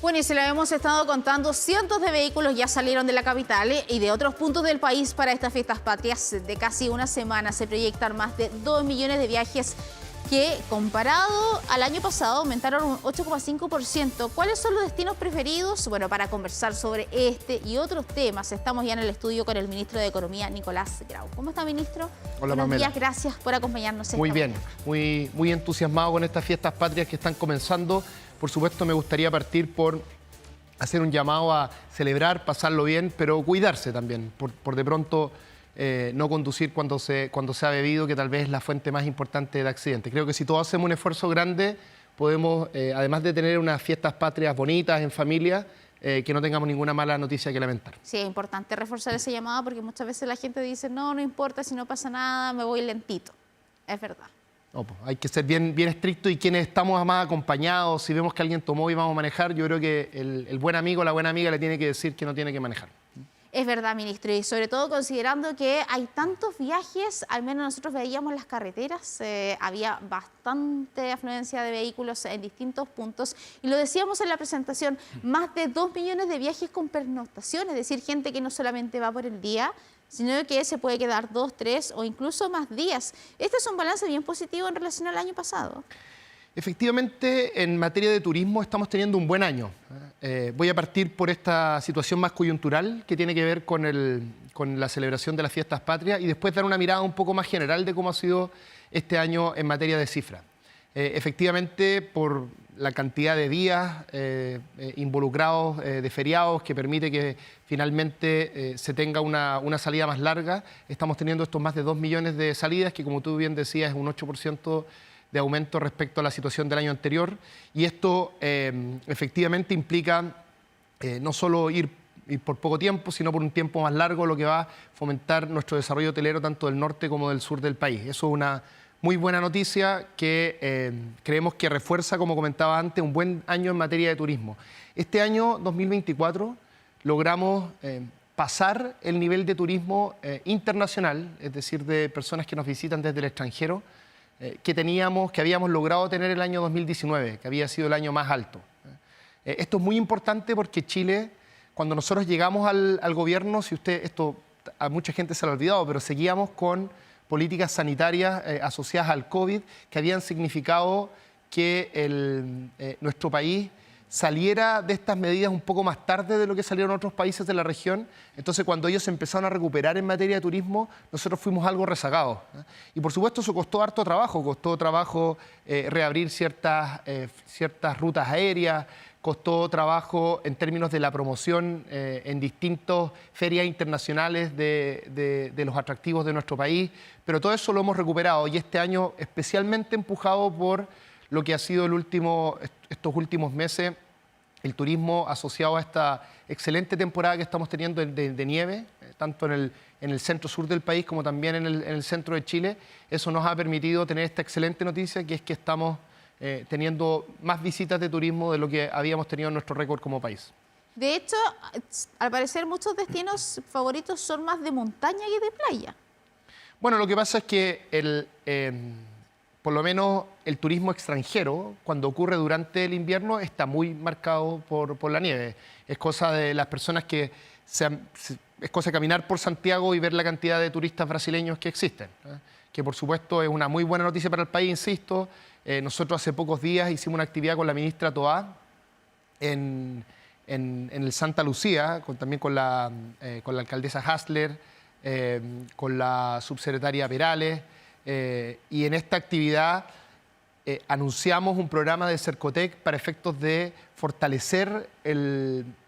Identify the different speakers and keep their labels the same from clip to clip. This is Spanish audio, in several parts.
Speaker 1: Bueno, y se lo hemos estado contando, cientos de vehículos ya salieron de la capital y de otros puntos del país para estas fiestas patrias de casi una semana. Se proyectan más de 2 millones de viajes que, comparado al año pasado, aumentaron un 8,5%. ¿Cuáles son los destinos preferidos? Bueno, para conversar sobre este y otros temas, estamos ya en el estudio con el ministro de Economía, Nicolás Grau. ¿Cómo está, ministro?
Speaker 2: Hola,
Speaker 1: Buenos
Speaker 2: Pamela.
Speaker 1: días, gracias por acompañarnos.
Speaker 2: Muy bien, muy entusiasmado con estas fiestas patrias que están comenzando. Por supuesto, me gustaría partir por hacer un llamado a celebrar, pasarlo bien, pero cuidarse también, por de pronto no conducir cuando se ha bebido, que tal vez es la fuente más importante de accidentes. Creo que si todos hacemos un esfuerzo grande, podemos, además de tener unas fiestas patrias bonitas en familia, que no tengamos ninguna mala noticia que lamentar.
Speaker 1: Sí, es importante reforzar ese llamado porque muchas veces la gente dice, no importa, si no pasa nada, me voy lentito. Es verdad.
Speaker 2: No, pues, hay que ser bien estricto, y quienes estamos más acompañados, si vemos que alguien tomó y vamos a manejar, yo creo que el buen amigo o la buena amiga le tiene que decir que no tiene que manejar.
Speaker 1: Es verdad, ministro, y sobre todo considerando que hay tantos viajes, al menos nosotros veíamos las carreteras, había bastante afluencia de vehículos en distintos puntos, y lo decíamos en la presentación, más de 2 millones de viajes con pernoctación, es decir, gente que no solamente va por el día, sino que se puede quedar 2, 3 o incluso más días. Este es un balance bien positivo en relación al año pasado.
Speaker 2: Efectivamente, en materia de turismo estamos teniendo un buen año. Voy a partir por esta situación más coyuntural que tiene que ver con la celebración de las fiestas patrias, y después dar una mirada un poco más general de cómo ha sido este año en materia de cifras. Efectivamente, por la cantidad de días involucrados de feriados que permite que finalmente se tenga una salida más larga, estamos teniendo estos más de 2 millones de salidas, que como tú bien decías es un 8% de aumento respecto a la situación del año anterior, y esto efectivamente implica no solo ir por poco tiempo, sino por un tiempo más largo, lo que va a fomentar nuestro desarrollo hotelero tanto del norte como del sur del país. Eso es una muy buena noticia que creemos que refuerza, como comentaba antes, un buen año en materia de turismo. Este año 2024 logramos pasar el nivel de turismo internacional, es decir, de personas que nos visitan desde el extranjero, que habíamos logrado tener el año 2019, que había sido el año más alto. Esto es muy importante porque Chile, cuando nosotros llegamos al gobierno, esto a mucha gente se lo ha olvidado, pero seguíamos con políticas sanitarias asociadas al COVID que habían significado que nuestro país saliera de estas medidas un poco más tarde de lo que salieron otros países de la región. Entonces, cuando ellos empezaron a recuperar en materia de turismo, nosotros fuimos algo rezagados. Y por supuesto eso costó trabajo reabrir ciertas rutas aéreas, costó trabajo en términos de la promoción en distintas ferias internacionales de los atractivos de nuestro país, pero todo eso lo hemos recuperado, y este año especialmente empujado por lo que ha sido estos últimos meses, el turismo asociado a esta excelente temporada que estamos teniendo de nieve, tanto en el centro-sur del país como también en el centro de Chile. Eso nos ha permitido tener esta excelente noticia, que es que estamos teniendo más visitas de turismo de lo que habíamos tenido en nuestro récord como país.
Speaker 1: De hecho, al parecer muchos destinos favoritos son más de montaña que de playa.
Speaker 2: Bueno, lo que pasa es que por lo menos el turismo extranjero, cuando ocurre durante el invierno, está muy marcado por la nieve. Es cosa de las personas es cosa de caminar por Santiago y ver la cantidad de turistas brasileños que existen, que por supuesto es una muy buena noticia para el país, insisto. Nosotros hace pocos días hicimos una actividad con la ministra Toá en el Santa Lucía, también con la alcaldesa Hasler, con la subsecretaria Perales, y en esta actividad anunciamos un programa de Cercotec para efectos de fortalecer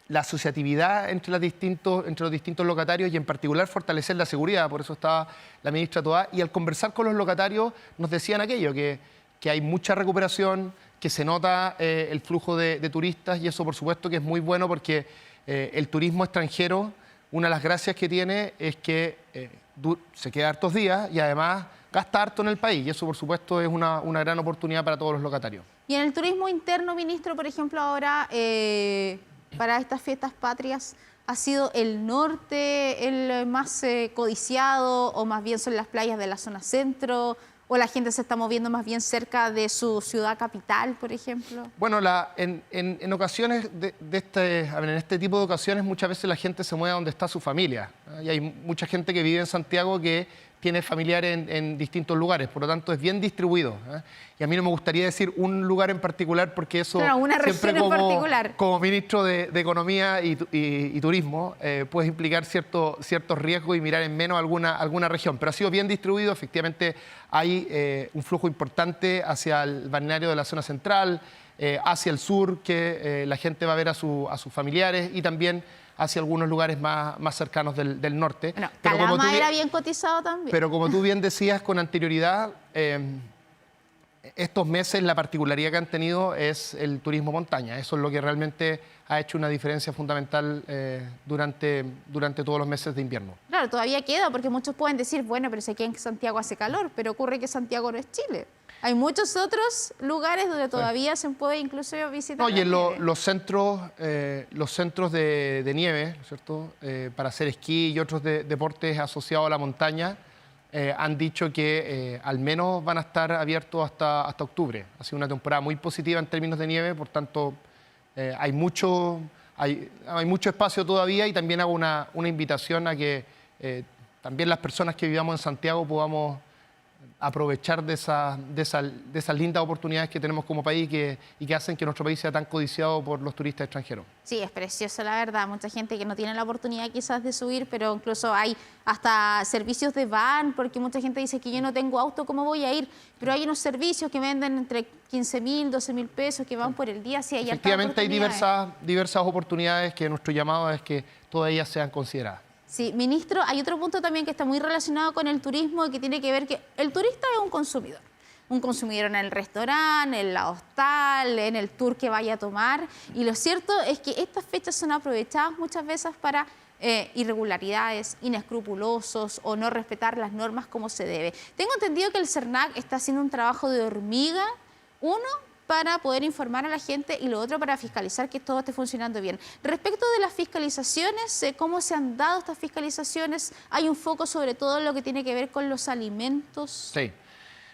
Speaker 2: la asociatividad entre los distintos locatarios, y en particular fortalecer la seguridad. Por eso estaba la ministra Toá, y al conversar con los locatarios nos decían aquello, que hay mucha recuperación, que se nota el flujo de turistas, y eso por supuesto que es muy bueno porque el turismo extranjero, una de las gracias que tiene es que se queda hartos días y además gasta harto en el país, y eso por supuesto es una gran oportunidad para todos los locatarios.
Speaker 1: Y en el turismo interno, ministro, por ejemplo, ahora para estas fiestas patrias, ¿ha sido el norte el más codiciado, o más bien son las playas de la zona centro, ¿O la gente se está moviendo más bien cerca de su ciudad capital, por ejemplo?
Speaker 2: Bueno, en ocasiones, en este tipo de ocasiones, muchas veces la gente se mueve a donde está su familia. Y hay mucha gente que vive en Santiago que tiene familiares en distintos lugares, por lo tanto es bien distribuido. Y a mí no me gustaría decir un lugar en particular porque eso
Speaker 1: claro, una
Speaker 2: siempre
Speaker 1: región en particular.
Speaker 2: Como ministro de Economía y Turismo puede implicar ciertos riesgos y mirar en menos alguna región, pero ha sido bien distribuido. Efectivamente hay un flujo importante hacia el balneario de la zona central, hacia el sur, que la gente va a ver a sus familiares, y también hacia algunos lugares más cercanos del norte.
Speaker 1: Bueno, Calama era bien cotizado también.
Speaker 2: Pero como tú bien decías con anterioridad, estos meses la particularidad que han tenido es el turismo montaña. Eso es lo que realmente ha hecho una diferencia fundamental durante todos los meses de invierno.
Speaker 1: Claro, todavía queda, porque muchos pueden decir, bueno, pero sé que en Santiago hace calor, pero ocurre que Santiago no es Chile. Hay muchos otros lugares donde todavía se puede incluso visitar.
Speaker 2: Oye, los centros de nieve, ¿no es cierto? Para hacer esquí y otros deportes asociados a la montaña, han dicho que al menos van a estar abiertos hasta octubre. Ha sido una temporada muy positiva en términos de nieve, por tanto hay mucho espacio todavía, y también hago una invitación a que también las personas que vivamos en Santiago podamos aprovechar de esas lindas oportunidades que tenemos como país y que hacen que nuestro país sea tan codiciado por los turistas extranjeros.
Speaker 1: Sí, es precioso, la verdad. Mucha gente que no tiene la oportunidad quizás de subir, pero incluso hay hasta servicios de van, porque mucha gente dice que yo no tengo auto, ¿cómo voy a ir? Pero hay unos servicios que venden entre 15.000, 12.000 pesos que van por el día. Sí, hay
Speaker 2: efectivamente hay diversas oportunidades que nuestro llamado es que todas ellas sean consideradas.
Speaker 1: Sí, ministro, hay otro punto también que está muy relacionado con el turismo y que tiene que ver que el turista es un consumidor en el restaurante, en la hostal, en el tour que vaya a tomar, y lo cierto es que estas fechas son aprovechadas muchas veces para irregularidades, inescrupulosos o no respetar las normas como se debe. Tengo entendido que el CERNAC está haciendo un trabajo de hormiga, para poder informar a la gente y lo otro para fiscalizar que todo esté funcionando bien. Respecto de las fiscalizaciones, ¿cómo se han dado estas fiscalizaciones? Hay un foco sobre todo en lo que tiene que ver con los alimentos.
Speaker 2: Sí.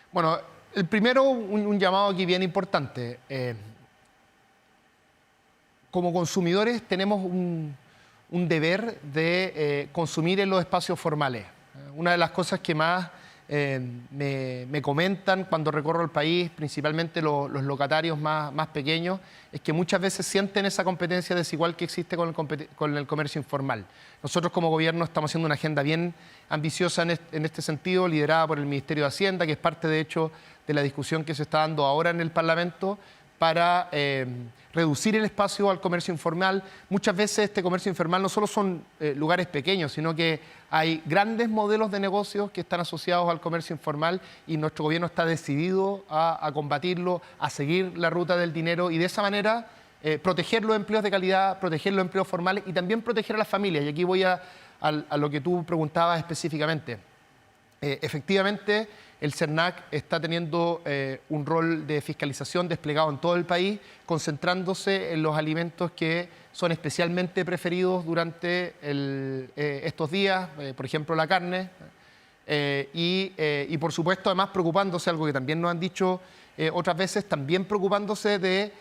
Speaker 2: Bueno, el primero, un llamado aquí bien importante. Como consumidores tenemos un deber de consumir en los espacios formales. Una de las cosas que más me comentan cuando recorro el país, principalmente los locatarios más pequeños, es que muchas veces sienten esa competencia desigual que existe con el comercio informal. Nosotros como gobierno estamos haciendo una agenda bien ambiciosa en este sentido, liderada por el Ministerio de Hacienda, que es parte de hecho de la discusión que se está dando ahora en el Parlamento, para reducir el espacio al comercio informal. Muchas veces este comercio informal no solo son lugares pequeños, sino que hay grandes modelos de negocios que están asociados al comercio informal, y nuestro gobierno está decidido a combatirlo, a seguir la ruta del dinero y de esa manera proteger los empleos de calidad, proteger los empleos formales y también proteger a las familias. Y aquí voy a lo que tú preguntabas específicamente. Efectivamente, el CERNAC está teniendo un rol de fiscalización desplegado en todo el país, concentrándose en los alimentos que son especialmente preferidos durante estos días, por ejemplo la carne, y por supuesto además preocupándose, algo que también nos han dicho otras veces, también preocupándose de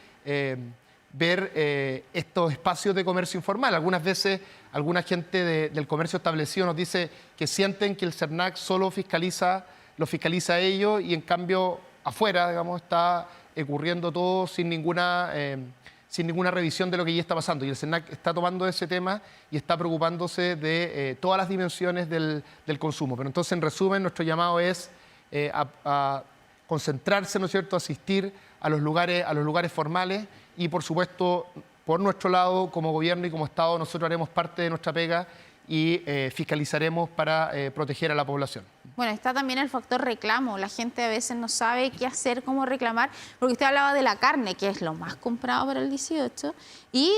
Speaker 2: ver estos espacios de comercio informal. Algunas veces alguna gente del comercio establecido nos dice que sienten que el CERNAC solo lo fiscaliza a ellos, y en cambio afuera, digamos, está ocurriendo todo sin ninguna revisión de lo que ya está pasando. Y el CERNAC está tomando ese tema y está preocupándose de todas las dimensiones del consumo. Pero entonces, en resumen, nuestro llamado es a concentrarse, ¿no es cierto?, asistir a los lugares formales, y por supuesto, por nuestro lado, como gobierno y como Estado, nosotros haremos parte de nuestra pega y fiscalizaremos para proteger a la población.
Speaker 1: Bueno, está también el factor reclamo. La gente a veces no sabe qué hacer, cómo reclamar, porque usted hablaba de la carne, que es lo más comprado para el 18, y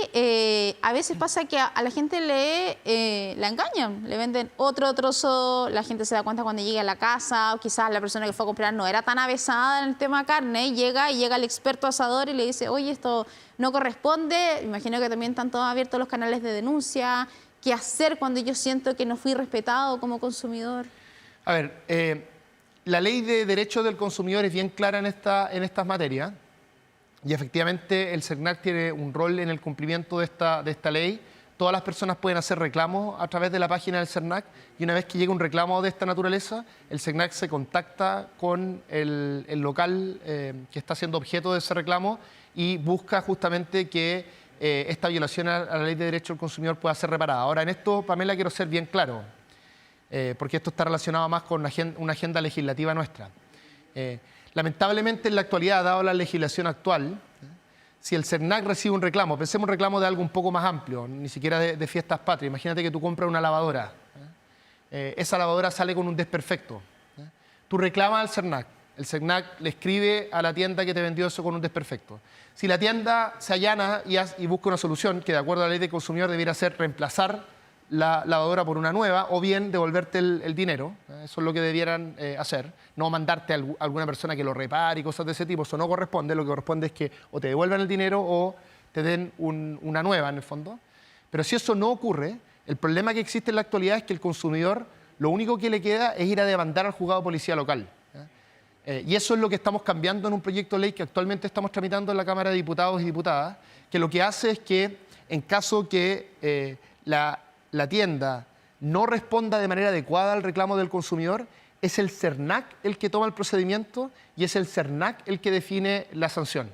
Speaker 1: a veces pasa que a la gente la engañan, le venden otro trozo, la gente se da cuenta cuando llega a la casa, o quizás la persona que fue a comprar no era tan avesada en el tema carne, y llega el experto asador y le dice, oye, esto no corresponde. Imagino que también están todos abiertos los canales de denuncia. ¿Qué hacer cuando yo siento que no fui respetado como consumidor?
Speaker 2: A ver, la ley de derechos del consumidor es bien clara en estas materias y efectivamente el CERNAC tiene un rol en el cumplimiento de esta ley. Todas las personas pueden hacer reclamos a través de la página del CERNAC y una vez que llega un reclamo de esta naturaleza, el CERNAC se contacta con el local que está siendo objeto de ese reclamo y busca justamente que esta violación a la ley de derecho del consumidor pueda ser reparada. Ahora, en esto, Pamela, quiero ser bien claro, porque esto está relacionado más con una agenda legislativa nuestra. Lamentablemente, en la actualidad, dado la legislación actual, si el CERNAC recibe un reclamo, pensemos un reclamo de algo un poco más amplio, ni siquiera de fiestas patrias. Imagínate que tú compras una lavadora, esa lavadora sale con un desperfecto. Tú reclamas al CERNAC, el CERNAC le escribe a la tienda que te vendió eso con un desperfecto. Si la tienda se allana y busca una solución, que de acuerdo a la ley del consumidor debiera ser reemplazar la lavadora por una nueva o bien devolverte el dinero, eso es lo que debieran hacer, no mandarte a alguna persona que lo repare y cosas de ese tipo, eso no corresponde, lo que corresponde es que o te devuelvan el dinero o te den una nueva en el fondo. Pero si eso no ocurre, el problema que existe en la actualidad es que el consumidor lo único que le queda es ir a demandar al juzgado de policía local. Y eso es lo que estamos cambiando en un proyecto de ley que actualmente estamos tramitando en la Cámara de Diputados y Diputadas, que lo que hace es que en caso que la tienda no responda de manera adecuada al reclamo del consumidor, es el CERNAC el que toma el procedimiento y es el CERNAC el que define la sanción.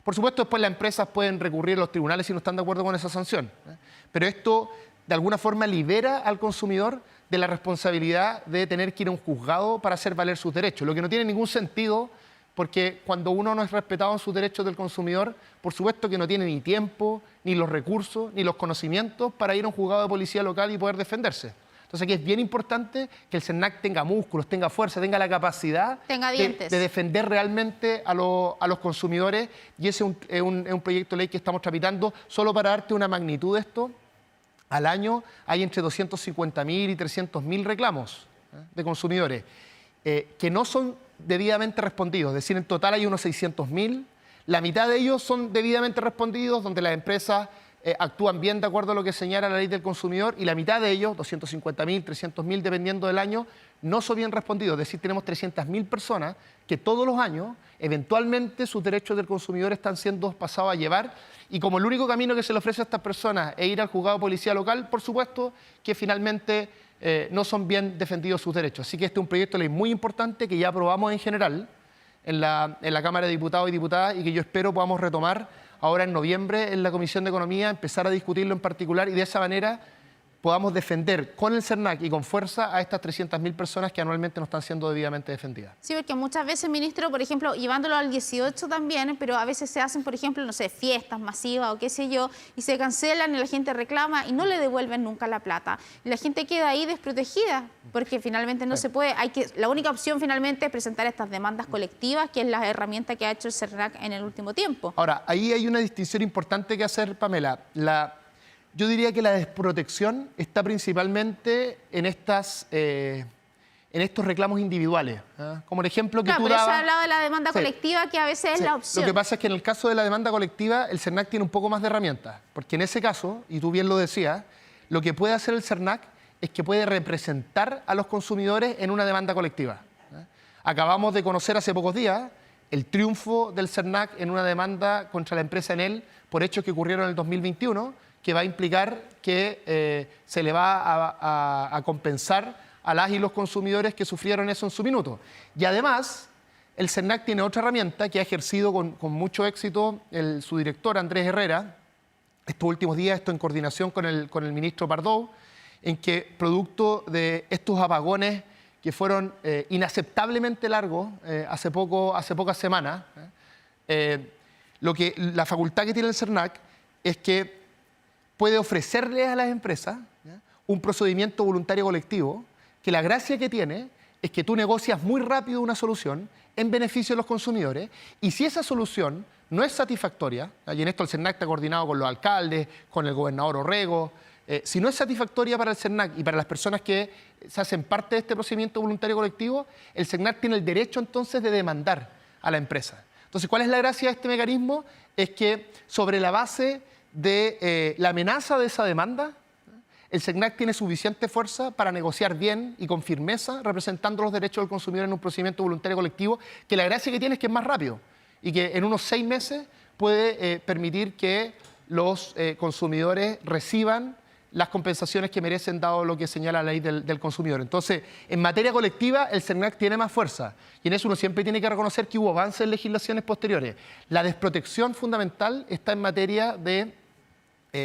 Speaker 2: Por supuesto, después las empresas pueden recurrir a los tribunales si no están de acuerdo con esa sanción, pero esto de alguna forma libera al consumidor de la responsabilidad de tener que ir a un juzgado para hacer valer sus derechos, lo que no tiene ningún sentido. Porque cuando uno no es respetado en sus derechos del consumidor, por supuesto que no tiene ni tiempo, ni los recursos, ni los conocimientos para ir a un juzgado de policía local y poder defenderse. Entonces aquí es bien importante que el CERNAC tenga músculos, tenga fuerza, tenga la capacidad de defender realmente a los consumidores, y ese es un proyecto de ley que estamos tramitando. Solo para darte una magnitud de esto, al año hay entre 250.000 y 300.000 reclamos de consumidores que no son debidamente respondidos, es decir, en total hay unos 600.000, la mitad de ellos son debidamente respondidos, donde las empresas actúan bien de acuerdo a lo que señala la ley del consumidor, y la mitad de ellos, 250.000, 300.000, dependiendo del año, no son bien respondidos, es decir, tenemos 300.000 personas que todos los años, eventualmente, sus derechos del consumidor están siendo pasados a llevar, y como el único camino que se le ofrece a estas personas es ir al juzgado de policía local, por supuesto que finalmente no son bien defendidos sus derechos. Así que este es un proyecto de ley muy importante que ya aprobamos en general en la Cámara de Diputados y Diputadas y que yo espero podamos retomar ahora en noviembre en la Comisión de Economía, empezar a discutirlo en particular y de esa manera podamos defender con el CERNAC y con fuerza a estas 300.000 personas que anualmente no están siendo debidamente defendidas.
Speaker 1: Sí, porque muchas veces, ministro, por ejemplo, llevándolo al 18 también, pero a veces se hacen, por ejemplo, no sé, fiestas masivas o qué sé yo, y se cancelan y la gente reclama y no le devuelven nunca la plata. Y la gente queda ahí desprotegida, porque finalmente no se puede. La única opción finalmente es presentar estas demandas colectivas, que es la herramienta que ha hecho el CERNAC en el último tiempo.
Speaker 2: Ahora, ahí hay una distinción importante que hacer, Pamela. Yo diría que la desprotección está principalmente en estos reclamos individuales, como el ejemplo que tú dabas.
Speaker 1: Claro, pero se ha hablado de la demanda colectiva, que a veces es la opción.
Speaker 2: Lo que pasa es que en el caso de la demanda colectiva, el CERNAC tiene un poco más de herramientas, porque en ese caso, y tú bien lo decías, lo que puede hacer el CERNAC es que puede representar a los consumidores en una demanda colectiva. Acabamos de conocer hace pocos días el triunfo del CERNAC en una demanda contra la empresa Enel por hechos que ocurrieron en el 2021, que va a implicar que se le va a compensar a las y los consumidores que sufrieron eso en su minuto. Y además, el CERNAC tiene otra herramienta que ha ejercido con mucho éxito su director, Andrés Herrera, estos últimos días, esto en coordinación con el ministro Pardo, en que producto de estos apagones que fueron inaceptablemente largos hace pocas semanas, la facultad que tiene el CERNAC es que puede ofrecerles a las empresas un procedimiento voluntario colectivo, que la gracia que tiene es que tú negocias muy rápido una solución en beneficio de los consumidores, y si esa solución no es satisfactoria, y en esto el CERNAC está coordinado con los alcaldes, con el gobernador Orrego, si no es satisfactoria para el CERNAC y para las personas que se hacen parte de este procedimiento voluntario colectivo, el CERNAC tiene el derecho entonces de demandar a la empresa. Entonces, ¿cuál es la gracia de este mecanismo? Es que sobre la base de la amenaza de esa demanda, el SECNAC tiene suficiente fuerza para negociar bien y con firmeza, representando los derechos del consumidor en un procedimiento voluntario colectivo, que la gracia que tiene es que es más rápido y que en unos 6 meses puede permitir que los consumidores reciban las compensaciones que merecen dado lo que señala la ley del consumidor. Entonces, en materia colectiva, el SECNAC tiene más fuerza y en eso uno siempre tiene que reconocer que hubo avances en legislaciones posteriores. La desprotección fundamental está en materia de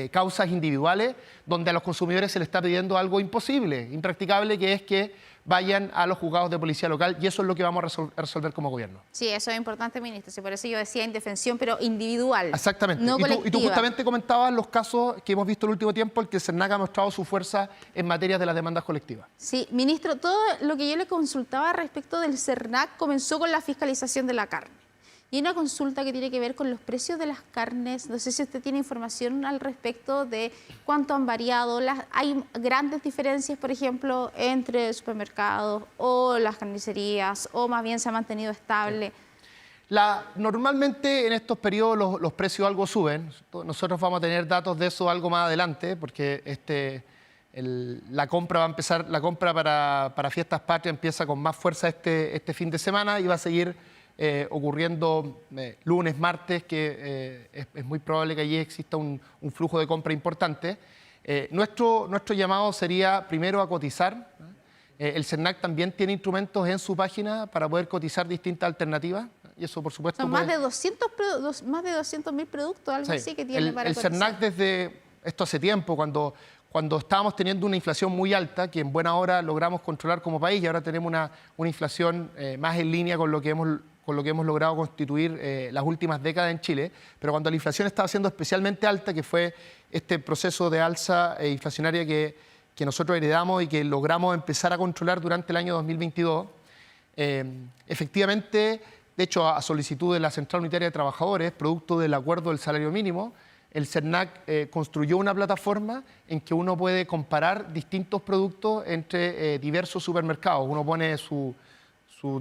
Speaker 2: causas individuales, donde a los consumidores se les está pidiendo algo imposible, impracticable, que es que vayan a los juzgados de policía local, y eso es lo que vamos a resolver como gobierno.
Speaker 1: Sí, eso es importante, ministro. Sí, por eso yo decía indefensión, pero individual.
Speaker 2: Exactamente.
Speaker 1: No
Speaker 2: y tú justamente comentabas los casos que hemos visto en el último tiempo, en que el SECNAC ha mostrado su fuerza en materia de las demandas colectivas.
Speaker 1: Sí, ministro, todo lo que yo le consultaba respecto del SECNAC comenzó con la fiscalización de la carne. Y una consulta que tiene que ver con los precios de las carnes. No sé si usted tiene información al respecto de cuánto han variado. Hay grandes diferencias, por ejemplo, entre supermercados o las carnicerías, o más bien se ha mantenido estable.
Speaker 2: Normalmente en estos periodos los precios algo suben. Nosotros vamos a tener datos de eso algo más adelante, porque la compra va a empezar, la compra para Fiestas Patrias empieza con más fuerza este fin de semana y va a seguir ocurriendo lunes, martes, que es muy probable que allí exista un flujo de compra importante. Nuestro llamado sería primero a cotizar. El SECNAC también tiene instrumentos en su página para poder cotizar distintas alternativas. Y eso, por supuesto,
Speaker 1: son más de 200.000 productos, algo así que tiene para cotizar.
Speaker 2: El SECNAC desde esto hace tiempo, cuando estábamos teniendo una inflación muy alta, que en buena hora logramos controlar como país, y ahora tenemos una inflación más en línea con lo que hemos logrado constituir las últimas décadas en Chile, pero cuando la inflación estaba siendo especialmente alta, que fue este proceso de alza inflacionaria que nosotros heredamos y que logramos empezar a controlar durante el año 2022, efectivamente, de hecho, a solicitud de la Central Unitaria de Trabajadores, producto del acuerdo del salario mínimo, el SECNAC construyó una plataforma en que uno puede comparar distintos productos entre diversos supermercados. Uno pone su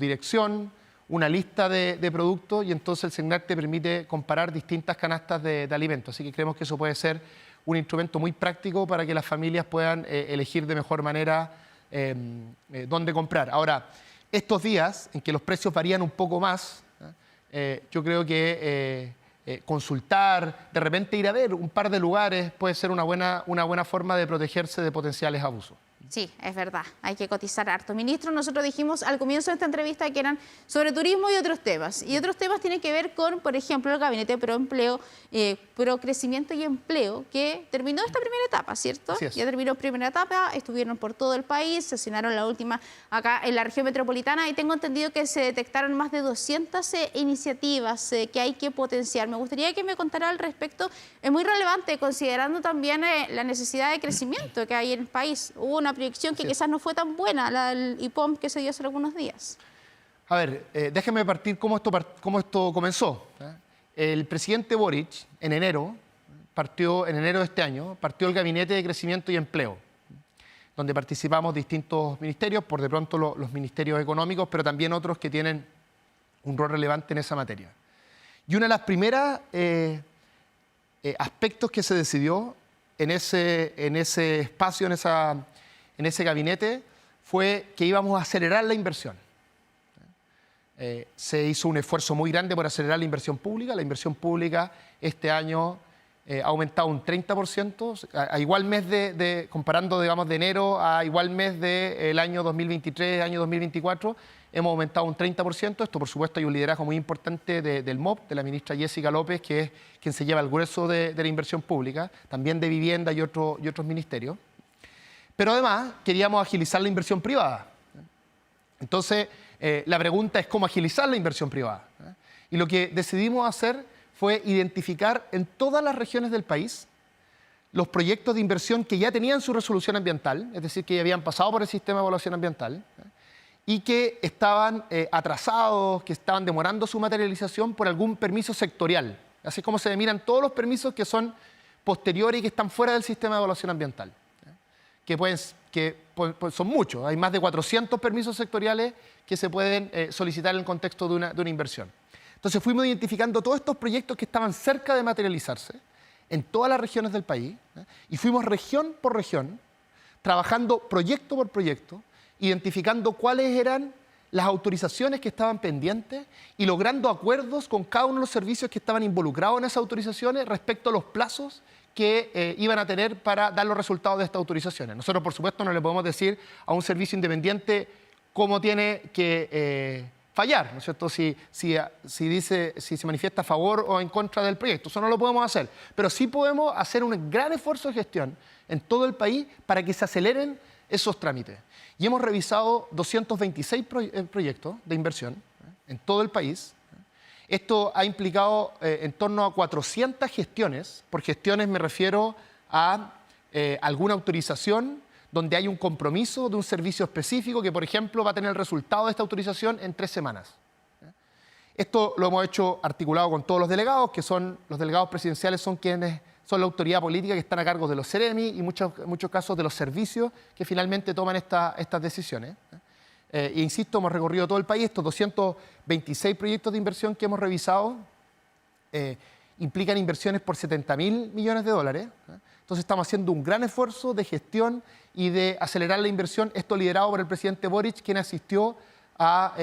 Speaker 2: dirección, una lista de productos, y entonces el SECNAC te permite comparar distintas canastas de alimentos. Así que creemos que eso puede ser un instrumento muy práctico para que las familias puedan elegir de mejor manera dónde comprar. Ahora, estos días en que los precios varían un poco más, yo creo que consultar, de repente ir a ver un par de lugares puede ser una buena forma de protegerse de potenciales abusos.
Speaker 1: Sí, es verdad, hay que cotizar harto. Ministro, nosotros dijimos al comienzo de esta entrevista que eran sobre turismo y otros temas. Y otros temas tienen que ver con, por ejemplo, el Gabinete Pro Empleo, Pro Crecimiento y Empleo, que terminó esta primera etapa, ¿cierto?
Speaker 2: Así es.
Speaker 1: Ya terminó primera etapa, estuvieron por todo el país, sesionaron la última acá en la región metropolitana, y tengo entendido que se detectaron más de 200 iniciativas que hay que potenciar. Me gustaría que me contara al respecto. Es muy relevante, considerando también la necesidad de crecimiento que hay en el país. Hubo una proyección que quizás no fue tan buena, la del IPOM que se dio hace algunos días.
Speaker 2: A ver, déjeme partir cómo esto comenzó. El presidente Boric, en enero de este año, partió el Gabinete de Crecimiento y Empleo, donde participamos distintos ministerios, por de pronto los ministerios económicos, pero también otros que tienen un rol relevante en esa materia. Y uno de los primeros aspectos que se decidió en ese espacio, en ese gabinete, fue que íbamos a acelerar la inversión. Se hizo un esfuerzo muy grande por acelerar la inversión pública. La inversión pública este año ha aumentado un 30%, a igual mes comparando, digamos, de enero a igual mes del año 2023, año 2024, hemos aumentado un 30%. Esto, por supuesto, hay un liderazgo muy importante del MOP, de la ministra Jessica López, que es quien se lleva el grueso de la inversión pública, también de vivienda y otros ministerios. Pero además queríamos agilizar la inversión privada. Entonces, la pregunta es cómo agilizar la inversión privada. Y lo que decidimos hacer fue identificar en todas las regiones del país los proyectos de inversión que ya tenían su resolución ambiental, es decir, que ya habían pasado por el sistema de evaluación ambiental, y que estaban atrasados, que estaban demorando su materialización por algún permiso sectorial. Así es como se miran todos los permisos que son posteriores y que están fuera del sistema de evaluación ambiental, que son muchos. Hay más de 400 permisos sectoriales que se pueden solicitar en el contexto de una inversión. Entonces fuimos identificando todos estos proyectos que estaban cerca de materializarse en todas las regiones del país, y fuimos región por región trabajando proyecto por proyecto, identificando cuáles eran las autorizaciones que estaban pendientes y logrando acuerdos con cada uno de los servicios que estaban involucrados en esas autorizaciones respecto a los plazos que iban a tener para dar los resultados de estas autorizaciones. Nosotros, por supuesto, no le podemos decir a un servicio independiente cómo tiene que fallar, ¿no es cierto? Si se manifiesta a favor o en contra del proyecto. Eso no lo podemos hacer. Pero sí podemos hacer un gran esfuerzo de gestión en todo el país para que se aceleren esos trámites. Y hemos revisado 226 proyectos de inversión en todo el país. Esto ha implicado en torno a 400 gestiones. Por gestiones me refiero a alguna autorización donde hay un compromiso de un servicio específico que, por ejemplo, va a tener el resultado de esta autorización en 3 semanas. Esto lo hemos hecho articulado con todos los delegados, que son los delegados presidenciales, son quienes son la autoridad política que están a cargo de los CEREMI y en muchos casos de los servicios que finalmente toman estas decisiones. E insisto, hemos recorrido todo el país. Estos 226 proyectos de inversión que hemos revisado implican inversiones por 70.000 millones de dólares. Entonces estamos haciendo un gran esfuerzo de gestión y de acelerar la inversión. Esto liderado por el presidente Boric, quien asistió a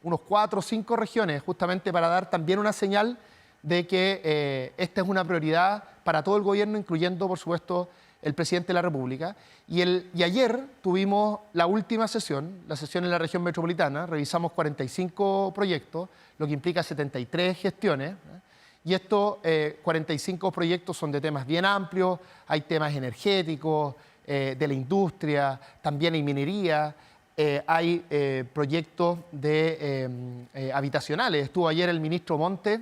Speaker 2: unos 4 o 5 regiones, justamente para dar también una señal de que esta es una prioridad para todo el gobierno, incluyendo, por supuesto, el presidente de la República. Y ayer tuvimos la última sesión, la sesión en la región metropolitana, revisamos 45 proyectos, lo que implica 73 gestiones. Y estos 45 proyectos son de temas bien amplios, hay temas energéticos, de la industria, también hay minería, hay proyectos habitacionales. Estuvo ayer el ministro Monte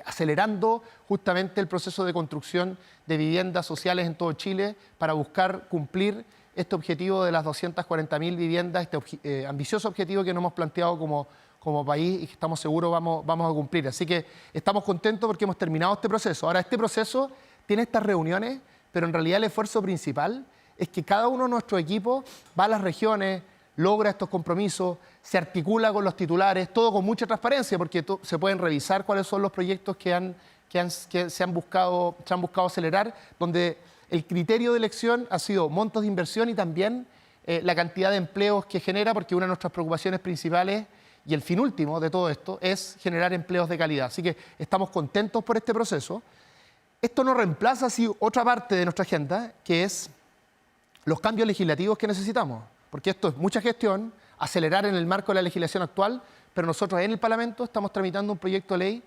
Speaker 2: acelerando justamente el proceso de construcción de viviendas sociales en todo Chile para buscar cumplir este objetivo de las 240.000 viviendas, este ambicioso objetivo que nos hemos planteado como país y que estamos seguros vamos a cumplir. Así que estamos contentos porque hemos terminado este proceso. Ahora, este proceso tiene estas reuniones, pero en realidad el esfuerzo principal es que cada uno de nuestros equipos va a las regiones, logra estos compromisos, se articula con los titulares, todo con mucha transparencia, porque se pueden revisar cuáles son los proyectos que se han buscado acelerar, donde el criterio de elección ha sido montos de inversión y también la cantidad de empleos que genera, porque una de nuestras preocupaciones principales y el fin último de todo esto es generar empleos de calidad. Así que estamos contentos por este proceso. Esto no reemplaza así otra parte de nuestra agenda, que es los cambios legislativos que necesitamos, porque esto es mucha gestión, acelerar en el marco de la legislación actual, pero nosotros en el Parlamento estamos tramitando un proyecto de ley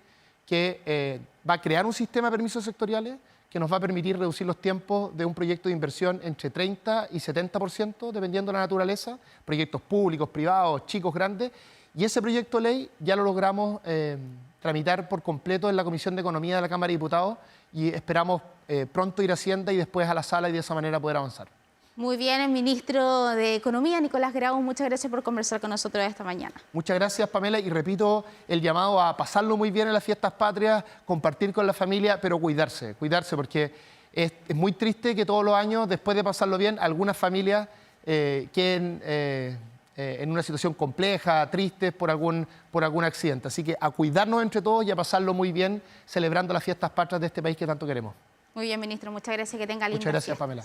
Speaker 2: que va a crear un sistema de permisos sectoriales que nos va a permitir reducir los tiempos de un proyecto de inversión entre 30 y 70%, dependiendo de la naturaleza, proyectos públicos, privados, chicos, grandes, y ese proyecto de ley ya lo logramos tramitar por completo en la Comisión de Economía de la Cámara de Diputados y esperamos pronto ir a Hacienda y después a la sala y de esa manera poder avanzar.
Speaker 1: Muy bien, el ministro de Economía, Nicolás Grau, muchas gracias por conversar con nosotros esta mañana.
Speaker 2: Muchas gracias, Pamela, y repito el llamado a pasarlo muy bien en las fiestas patrias, compartir con la familia, pero cuidarse, porque es muy triste que todos los años, después de pasarlo bien, algunas familias queden en una situación compleja, triste por algún accidente. Así que a cuidarnos entre todos y a pasarlo muy bien celebrando las fiestas patrias de este país que tanto queremos.
Speaker 1: Muy bien, ministro, muchas gracias, que tenga lindas
Speaker 2: Muchas gracias,
Speaker 1: fiestas.
Speaker 2: Pamela.